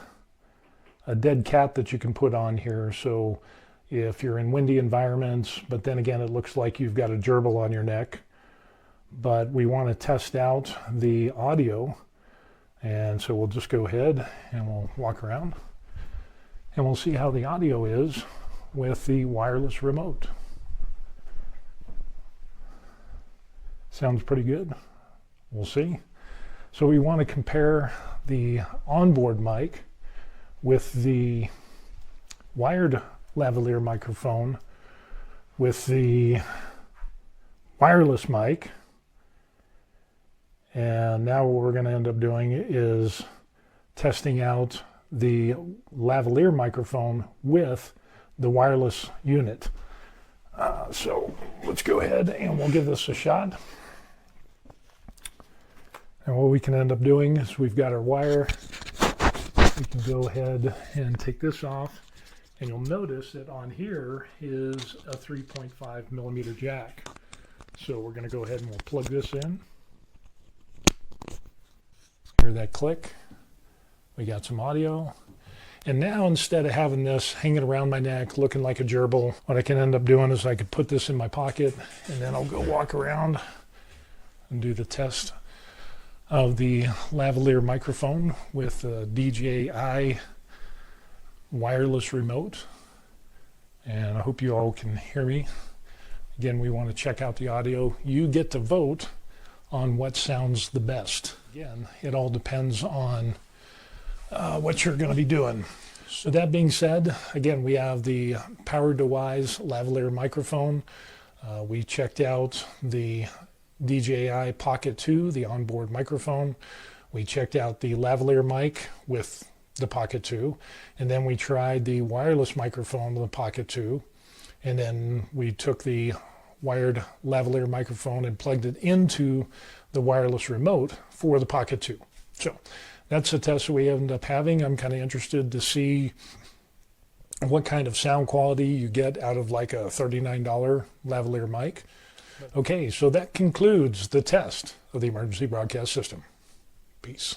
dead cat that you can put on here. So if you're in windy environments, but then again, it looks like you've got a gerbil on your neck. But we want to test out the audio. And so we'll just go ahead and we'll walk around and we'll see how the audio is with the wireless remote. Sounds pretty good. We'll see. So we want to compare the onboard mic with the wired lavalier microphone with the wireless mic. And now what we're going to end up doing is testing out the lavalier microphone with the wireless unit. So let's go ahead and we'll give this a shot. And what we can end up doing is we've got our wire. We can go ahead and take this off. And you'll notice that on here is a 3.5 millimeter jack. So we're going to go ahead and we'll plug this in. Hear that click. We got some audio. And now instead of having this hanging around my neck looking like a gerbil, what I can end up doing is I could put this in my pocket and then I'll go walk around and do the test of the lavalier microphone with the DJI wireless remote. And I hope you all can hear me. Again, we want to check out the audio. You get to vote on what sounds the best. Again, it all depends on what you're going to be doing. So that being said, again, we have the PowerDeWise lavalier microphone. We checked out the DJI Pocket 2, the onboard microphone. We checked out the lavalier mic with the Pocket 2, and then we tried the wireless microphone with the Pocket 2, and then we took the wired lavalier microphone and plugged it into the wireless remote for the Pocket 2. So that's the test that we ended up having. I'm kind of interested to see what kind of sound quality you get out of like a $39 lavalier mic. Okay, so that concludes the test of the emergency broadcast system. Peace.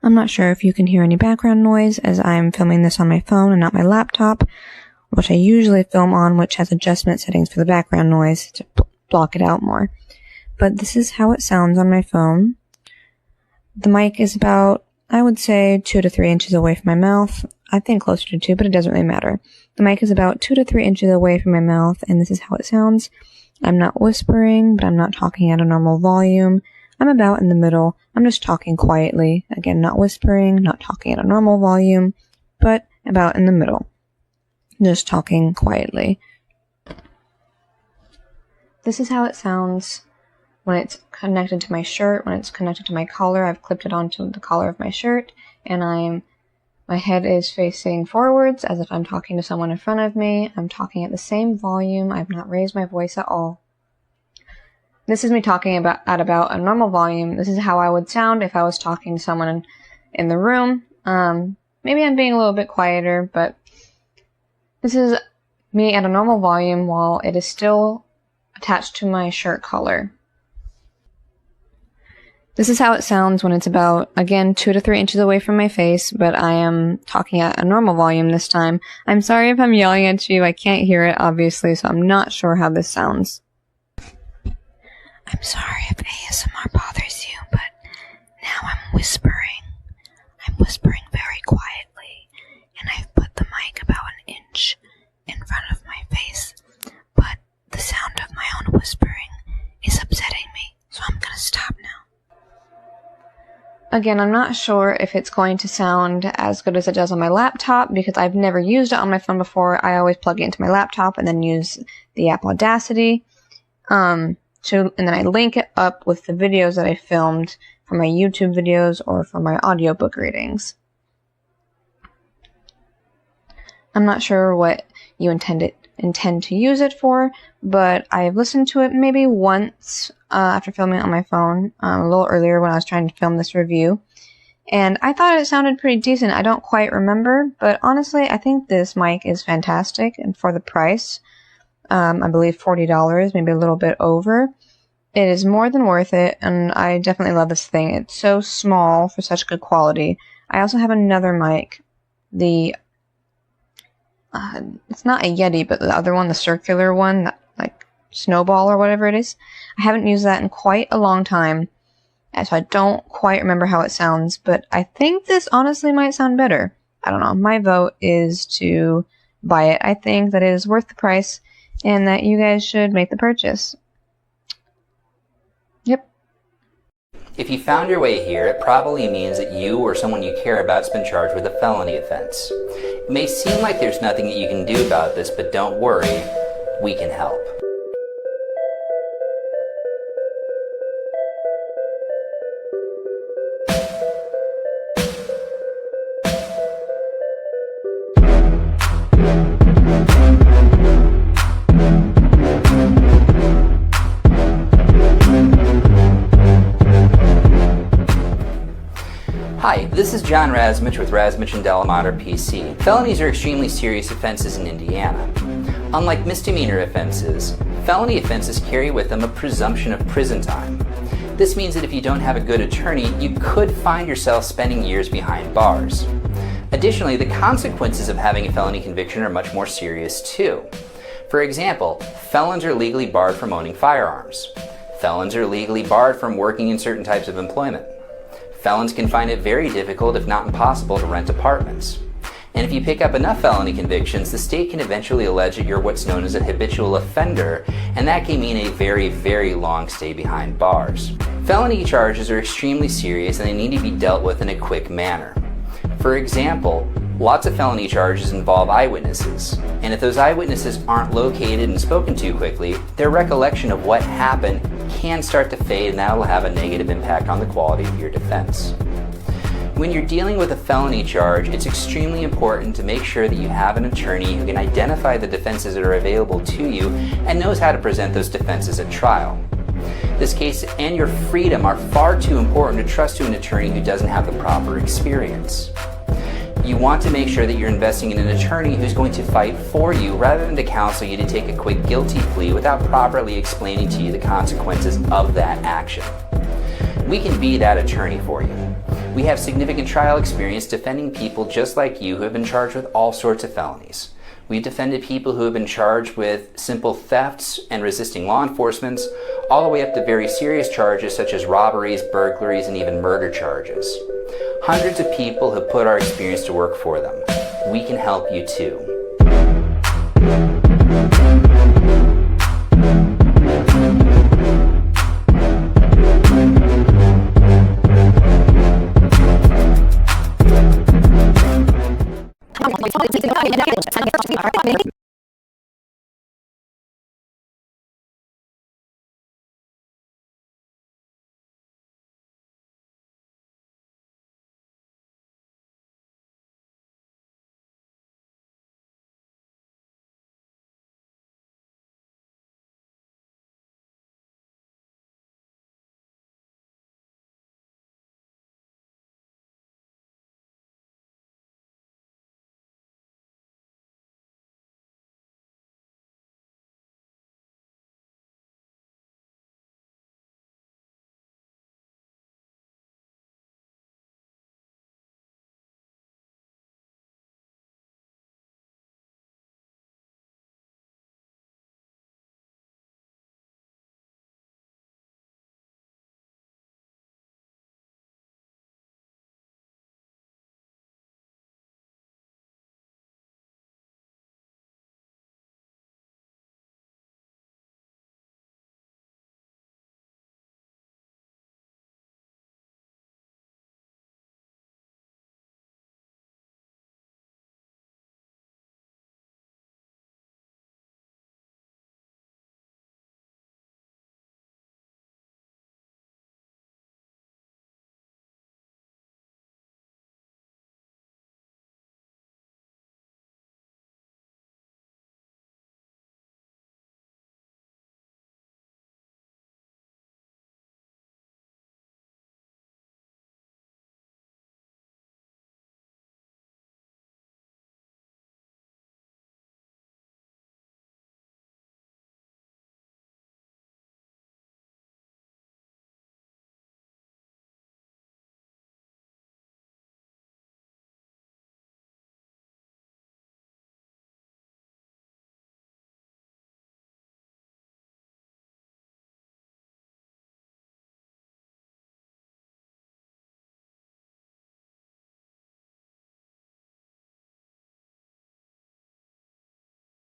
I'm not sure if you can hear any background noise as I'm filming this on my phone and not my laptop, which I usually film on, which has adjustment settings for the background noise to block it out more. But this is how it sounds on my phone. The mic is about, I would say, 2 to 3 inches away from my mouth. I think closer to 2, but it doesn't really matter. The mic is about 2 to 3 inches away from my mouth, and this is how it sounds. I'm not whispering, but I'm not talking at a normal volume. I'm about in the middle. I'm just talking quietly. Again, not whispering, not talking at a normal volume, but about in the middle. Just talking quietly. This is how it sounds when it's connected to my shirt, when it's connected to my collar. I've clipped it onto the collar of my shirt, and my head is facing forwards as if I'm talking to someone in front of me. I'm talking at the same volume. I've not raised my voice at all. This is me talking at about a normal volume. This is how I would sound if I was talking to someone in the room. Maybe I'm being a little bit quieter, but this is me at a normal volume while it is still attached to my shirt collar. This is how it sounds when it's about, again, 2 to 3 inches away from my face, but I am talking at a normal volume this time. I'm sorry if I'm yelling at you. I can't hear it, obviously, so I'm not sure how this sounds. I'm sorry if ASMR bothers you, but now I'm whispering. I'm whispering very quietly, and I've put the mic about an inch in front of my face, but the sound of my own whispering is upsetting me, so I'm gonna stop now. Again, I'm not sure if it's going to sound as good as it does on my laptop because I've never used it on my phone before. I always plug it into my laptop and then use the app Audacity. And then I link it up with the videos that I filmed for my YouTube videos or for my audiobook readings. I'm not sure what you intend to use it for, but I've listened to it maybe once after filming it on my phone, a little earlier when I was trying to film this review. And I thought it sounded pretty decent. I don't quite remember, but honestly, I think this mic is fantastic, and for the price, I believe $40, maybe a little bit over. It is more than worth it, and I definitely love this thing. It's so small for such good quality. I also have another mic. It's not a Yeti, but the other one, the circular one, that, like Snowball or whatever it is. I haven't used that in quite a long time, so I don't quite remember how it sounds, but I think this honestly might sound better. I don't know. My vote is to buy it. I think that it is worth the price, and that you guys should make the purchase. Yep. If you found your way here, it probably means that you or someone you care about has been charged with a felony offense. It may seem like there's nothing that you can do about this, but don't worry, we can help. Hi, this is John Razmich with Razmich and DELLA Modern PC. Felonies are extremely serious offenses in Indiana. Unlike misdemeanor offenses, felony offenses carry with them a presumption of prison time. This means that if you don't have a good attorney, you could find yourself spending years behind bars. Additionally, the consequences of having a felony conviction are much more serious too. For example, felons are legally barred from owning firearms. Felons are legally barred from working in certain types of employment. Felons can find it very difficult, if not impossible, to rent apartments. And if you pick up enough felony convictions, the state can eventually allege that you're what's known as a habitual offender, and that can mean a very, very long stay behind bars. Felony charges are extremely serious and they need to be dealt with in a quick manner. For example, lots of felony charges involve eyewitnesses, and if those eyewitnesses aren't located and spoken to quickly, their recollection of what happened can start to fade, and that will have a negative impact on the quality of your defense. When you're dealing with a felony charge, it's extremely important to make sure that you have an attorney who can identify the defenses that are available to you and knows how to present those defenses at trial. This case and your freedom are far too important to trust to an attorney who doesn't have the proper experience. You want to make sure that you're investing in an attorney who's going to fight for you rather than to counsel you to take a quick guilty plea without properly explaining to you the consequences of that action. We can be that attorney for you. We have significant trial experience defending people just like you who have been charged with all sorts of felonies. We've defended people who have been charged with simple thefts and resisting law enforcement, all the way up to very serious charges such as robberies, burglaries, and even murder charges. Hundreds of people have put our experience to work for them. We can help you too.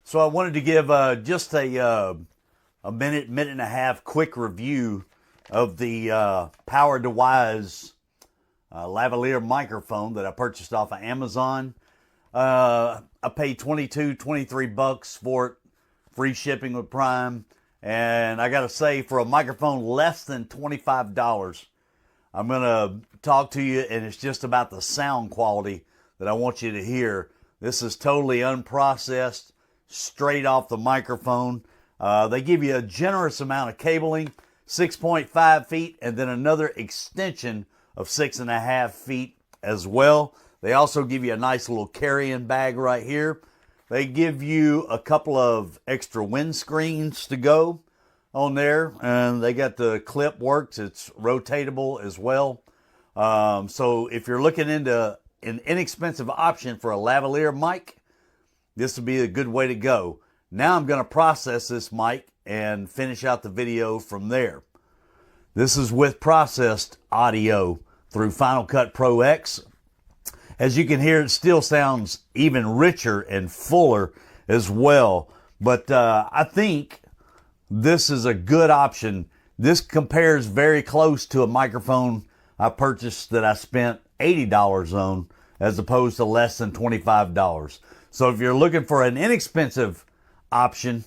So I wanted to give just a minute and a half quick review of the PowerDeWise lavalier microphone that I purchased off of Amazon. I paid $23 for it, free shipping with Prime, and I gotta say, for a microphone less than $25, I'm gonna talk to you, and it's just about the sound quality that I want you to hear. This is totally unprocessed, straight off the microphone. They give you a generous amount of cabling, 6.5 feet, and then another extension of 6.5 feet as well. They also give you a nice little carrying bag right here. They give you a couple of extra windscreens to go on there, and they got the clip works. It's rotatable as well. So if you're looking into an inexpensive option for a lavalier mic, this would be a good way to go. Now I'm going to process this mic and finish out the video from there. This is with processed audio through Final Cut Pro X. As you can hear, it still sounds even richer and fuller as well. But I think this is a good option. This compares very close to a microphone I purchased that I spent $80 on, as opposed to less than $25. So if you're looking for an inexpensive option,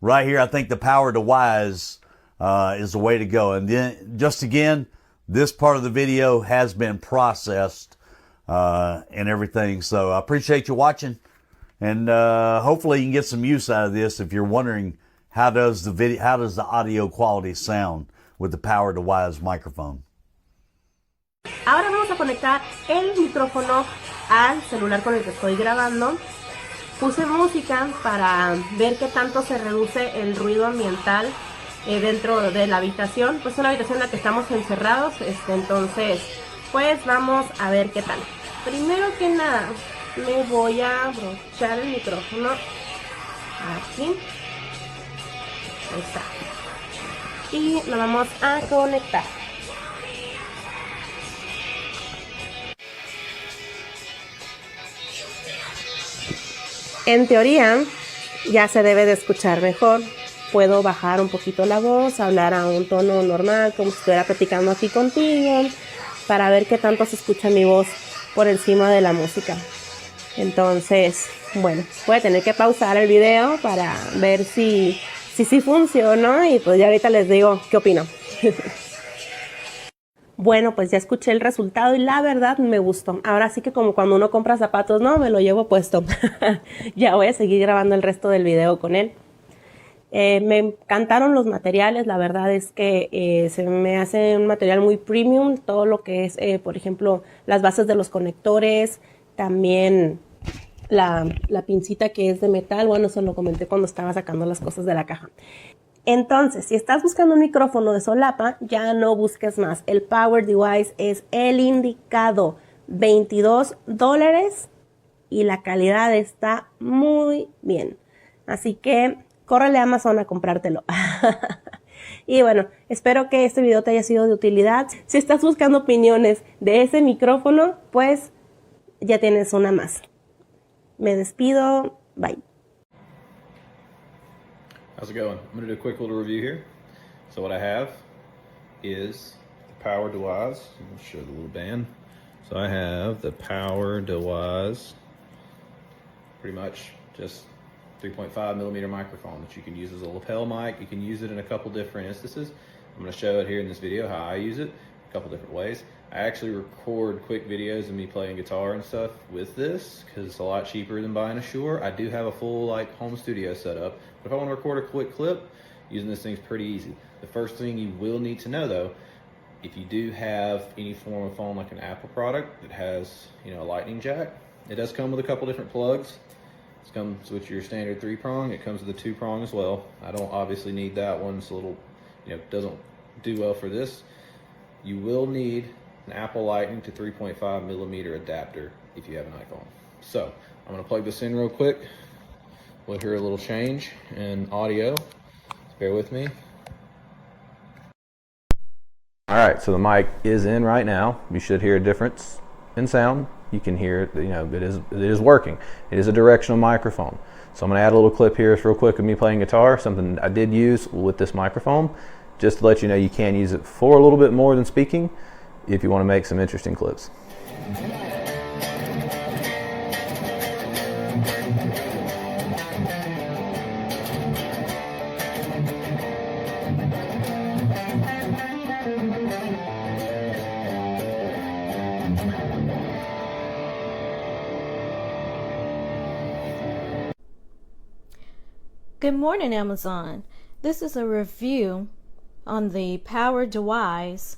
right here, I think the PowerDeWise is the way to go. And then, just again, this part of the video has been processed and everything. So I appreciate you watching, and hopefully you can get some use out of this if you're wondering how does the audio quality sound with the PowerDeWise microphone. Ahora vamos a conectar el micrófono al celular con el que estoy grabando. Puse música para ver qué tanto se reduce el ruido ambiental dentro de la habitación. Pues es una habitación en la que estamos encerrados, entonces pues vamos a ver qué tal. Primero que nada, me voy a abrochar el micrófono aquí. Ahí está. Y lo vamos a conectar. En teoría, ya se debe de escuchar mejor. Puedo bajar un poquito la voz, hablar a un tono normal, como si estuviera platicando aquí contigo, para ver qué tanto se escucha mi voz por encima de la música. Entonces, bueno, voy a tener que pausar el video para ver si funcionó y pues ya ahorita les digo qué opino. Bueno, pues ya escuché el resultado y la verdad me gustó. Ahora sí que como cuando uno compra zapatos, no, me lo llevo puesto. Ya voy a seguir grabando el resto del video con él. Me encantaron los materiales, la verdad es que se me hace un material muy premium, todo lo que es, por ejemplo, las bases de los conectores, también la pincita que es de metal, bueno, eso lo comenté cuando estaba sacando las cosas de la caja. Entonces, si estás buscando un micrófono de solapa, ya no busques más. El PowerDeWise es el indicado. $22 y la calidad está muy bien. Así que córrele a Amazon a comprártelo. Y bueno, espero que este video te haya sido de utilidad. Si estás buscando opiniones de ese micrófono, pues ya tienes una más. Me despido. Bye. How's it going? I'm going to do a quick little review here. So what I have is the PowerDeWise. I'll show the little band. So I have the PowerDeWise, pretty much just 3.5 millimeter microphone that you can use as a lapel mic. You can use it in a couple different instances. I'm going to show it here in this video how I use it a couple different ways. I actually record quick videos of me playing guitar and stuff with this because it's a lot cheaper than buying a Shure. I do have a full like home studio set up, but if I want to record a quick clip, using this thing's pretty easy. The first thing you will need to know though, if you do have any form of phone like an Apple product that has, you know, a lightning jack, it does come with a couple different plugs. It comes with your standard 3-prong. It comes with a 2-prong as well. I don't obviously need that one. It's a little, you know, doesn't do well for this. You will need an Apple Lightning to 3.5 millimeter adapter if you have an iPhone. So I'm going to plug this in real quick. We'll hear a little change in audio. Bear with me. All right, so the mic is in right now. You should hear a difference in sound. You can hear it, you know, it is working. It is a directional microphone. So I'm going to add a little clip here real quick of me playing guitar, something I did use with this microphone, just to let you know you can use it for a little bit more than speaking if you want to make some interesting clips. Good morning, Amazon. This is a review on the PowerDeWise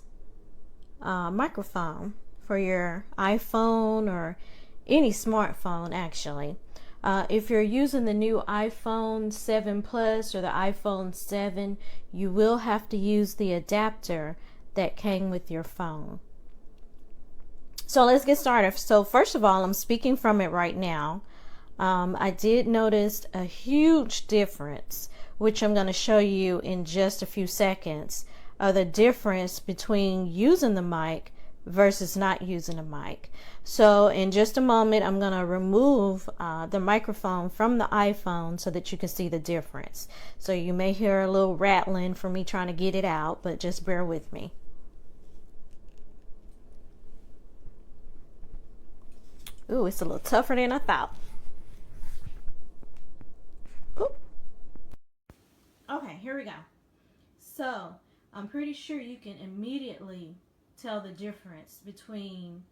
microphone for your iPhone or any smartphone actually. If you're using the new iPhone 7 Plus or the iPhone 7, you will have to use the adapter that came with your phone. So let's get started. So first of all, I'm speaking from it right now. I did notice a huge difference, which I'm going to show you in just a few seconds, of the difference between using the mic versus not using a mic. So in just a moment, I'm going to remove the microphone from the iPhone so that you can see the difference. So you may hear a little rattling from me trying to get it out, but just bear with me. Ooh, it's a little tougher than I thought. Ooh. Okay, here we go. So I'm pretty sure you can immediately tell the difference between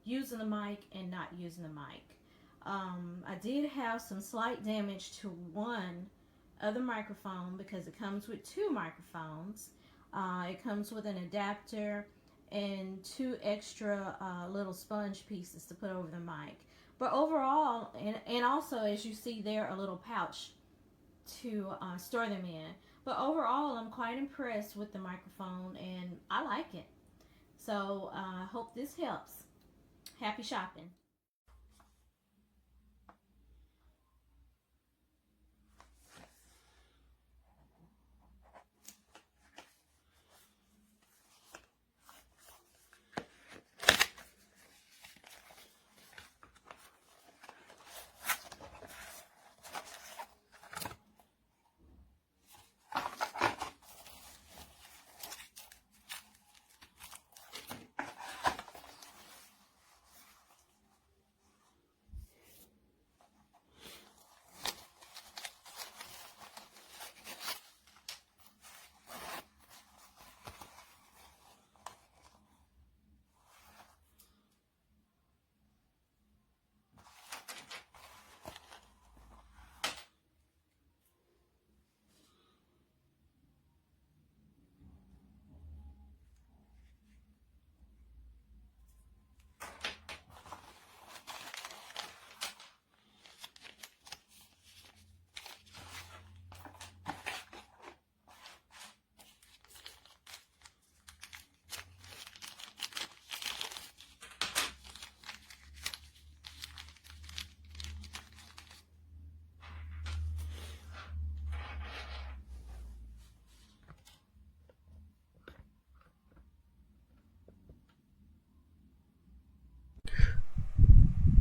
using the mic and not using the mic. I did have some slight damage to one of the microphone because it comes with two microphones. It comes with an adapter and two extra little sponge pieces to put over the mic. But overall, and also as you see there, a little pouch to store them in. But overall, I'm quite impressed with the microphone and I like it. So I hope this helps. Happy shopping.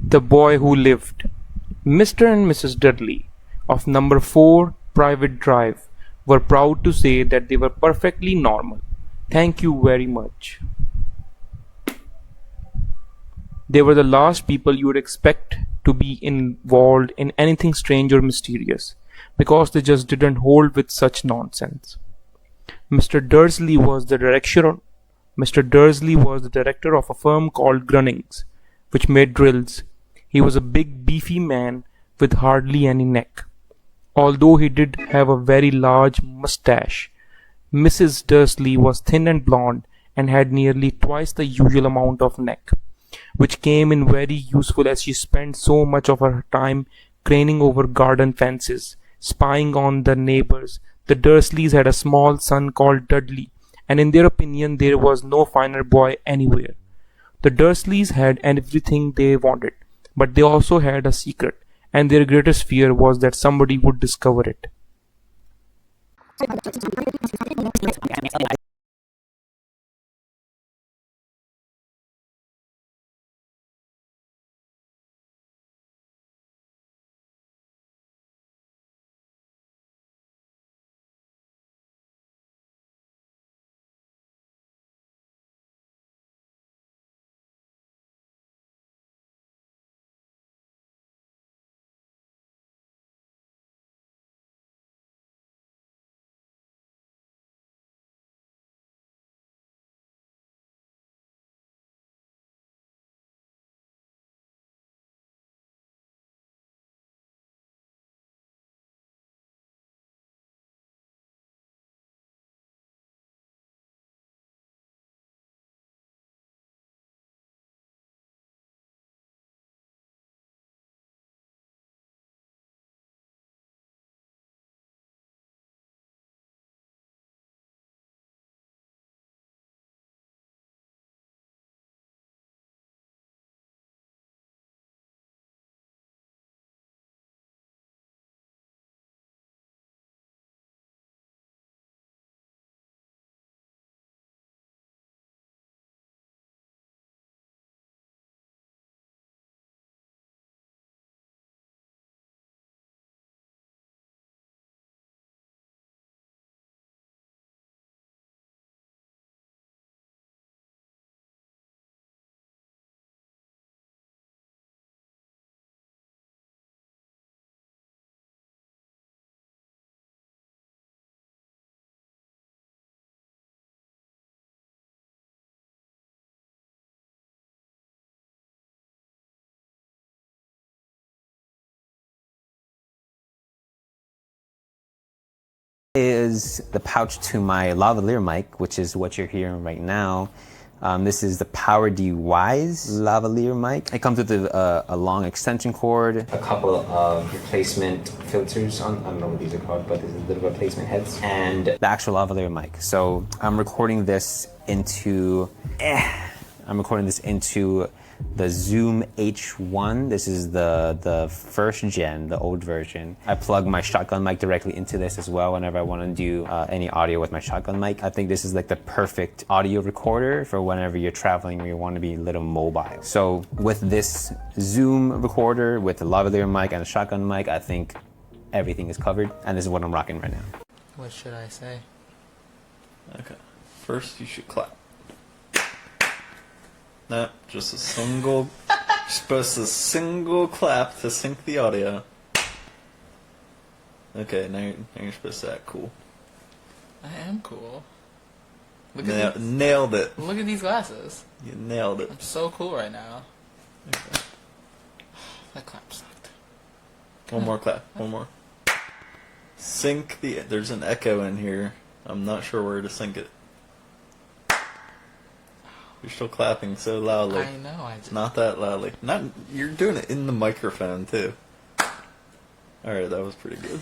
The Boy Who Lived. Mr. and Mrs. Dudley of number 4 Private Drive were proud to say that they were perfectly normal. Thank you very much. They were the last people you would expect to be involved in anything strange or mysterious, because they just didn't hold with such nonsense. Mr. Dursley was the director of a firm called Grunnings, which made drills. He was a big, beefy man with hardly any neck, although he did have a very large mustache. Mrs. Dursley was thin and blonde and had nearly twice the usual amount of neck, which came in very useful as she spent so much of her time craning over garden fences, spying on the neighbors. The Dursleys had a small son called Dudley, and in their opinion there was no finer boy anywhere. The Dursleys had everything they wanted, but they also had a secret, and their greatest fear was that somebody would discover it. Is the pouch to my lavalier mic, which is what you're hearing right now. This is the PowerDeWise Lavalier mic. It comes with a long extension cord, a couple of replacement filters on, I don't know what these are called, but this is the replacement heads, and the actual lavalier mic. So I'm recording this into the Zoom H1. This is the first gen, the old version. I plug my shotgun mic directly into this as well whenever I want to do any audio with my shotgun mic. I think this is like the perfect audio recorder for whenever you're traveling or you want to be a little mobile. So with this Zoom recorder, with the lavalier mic and a shotgun mic, I think everything is covered, and this is what I'm rocking right now. What should I say? Okay. First, you should clap. No, just a single, just a single clap to sync the audio. Okay, now you're supposed to act cool. I am cool. Nailed it. Look at these glasses. You nailed it. I'm so cool right now. Okay. That clap sucked. One more clap. One more. Sync the. There's an echo in here. I'm not sure where to sync it. You're still clapping so loudly. I know. I just... Not that loudly. Not. You're doing it in the microphone too. All right, that was pretty good.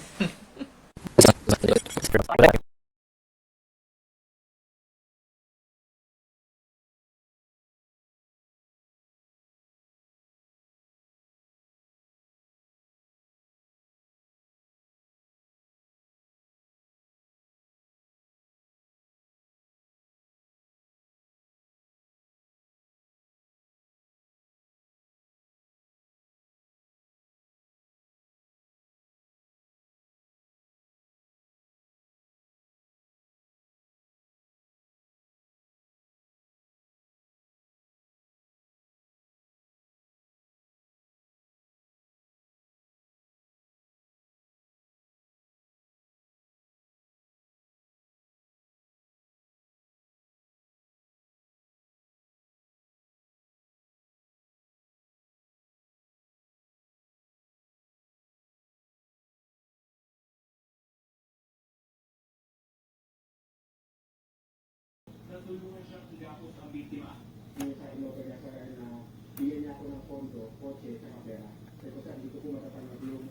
Natulungan siyang igapos ang biktima. Yung sa inopera sa na bigyan niya ako ng pondo, kotse, sa kapera. Pero sa hindi ko po matatanggap yung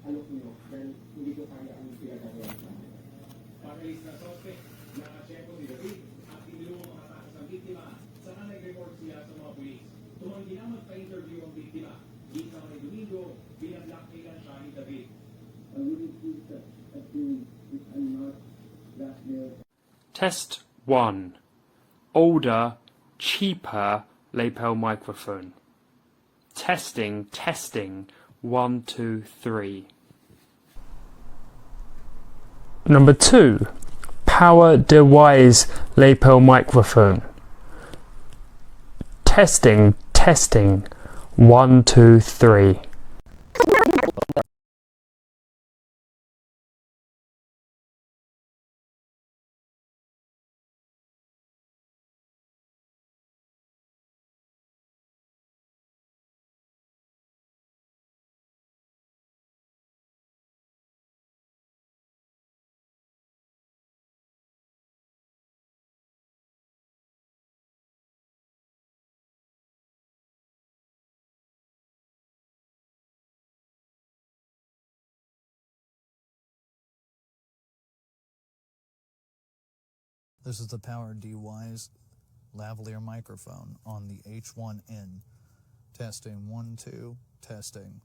alok niyo dahil hindi ko kaya ang pinagagawa sa akin. Pag-release na suspect, nakacheco ni David at inilungan makatakas ang biktima. Saka nag-report siya sa mga pulis. Tumanggi na magpa-interview ang biktima. Di sa may Domingo, binablockmailan siya ni David. I wouldn't do that if I'm not blackmailed. Test 1. Older, cheaper lapel microphone. Testing, testing. 1, 2, 3. Number 2. PowerDeWise lapel microphone. Testing, testing. 1, 2, 3. This is the PowerDeWise Lavalier microphone on the H1N. Testing, 1, 2, testing.